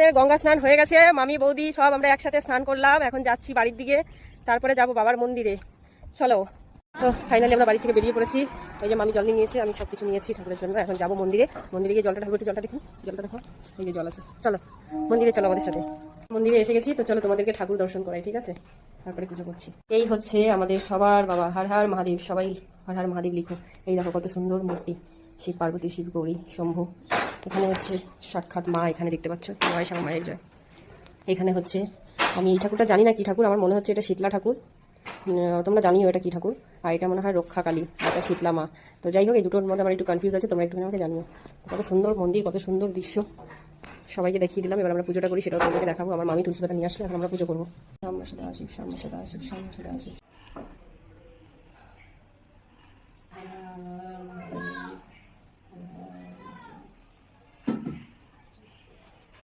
আমাদের গঙ্গা স্নান হয়ে গেছে, মামি বৌদি সব আমরা একসাথে স্নান করলাম। এখন যাচ্ছি বাড়ির দিকে, তারপরে যাব বাবার মন্দিরে। চলো। তো ফাইনালি আমরা বাড়ি থেকে বেরিয়ে পড়েছি। এই যে মামি জল নিয়েছে, আমি সব কিছু নিয়েছি ঠাকুরের জন্য। এখন যাবো মন্দিরে। মন্দিরে গিয়ে জলটা ঠাকুর, একটু জলটা দেখুন, জলটা দেখো, এই যে জল আছে। চলো মন্দিরে, চলো আমাদের সাথে। মন্দিরে এসে গেছি, তো চলো তোমাদেরকে ঠাকুর দর্শন করাই, ঠিক আছে? তারপরে পুজো করছি। এই হচ্ছে আমাদের সবার বাবা, হর হর মহাদেব। সবাই হর হর মহাদেব লিখো। এই দেখো কত সুন্দর মূর্তি, শিব পার্বতী, শিব গৌরী, শম্ভু। এখানে হচ্ছে সাক্ষাৎ মা, এখানে দেখতে পাচ্ছ, জয় শ্যামা মায়ের জয়। এখানে হচ্ছে, আমি এই ঠাকুরটা জানি না কি ঠাকুর, আমার মনে হচ্ছে এটা শীতলা ঠাকুর, তোমরা জানিও এটা কি ঠাকুর। আর এটা মনে হয় রক্ষা কালী, এটা শীতলা মা। তো যাই হোক, এই দুটোর মধ্যে আমার একটু কনফিউজ আছে, তোমরা একটুখানি আমাকে জানিও। কত সুন্দর মন্দির, কত সুন্দর দৃশ্য, সবাইকে দেখিয়ে দিলাম। এবার আমরা পুজোটা করি, সেটাও তোমাদেরকে দেখাবো। আমার মামি তুলসী পাতা নিয়ে আসলে এখন আমরা পুজো করবো। সামনে সদা শিব, সামনে সদা শিব, সামনে সদা শিব।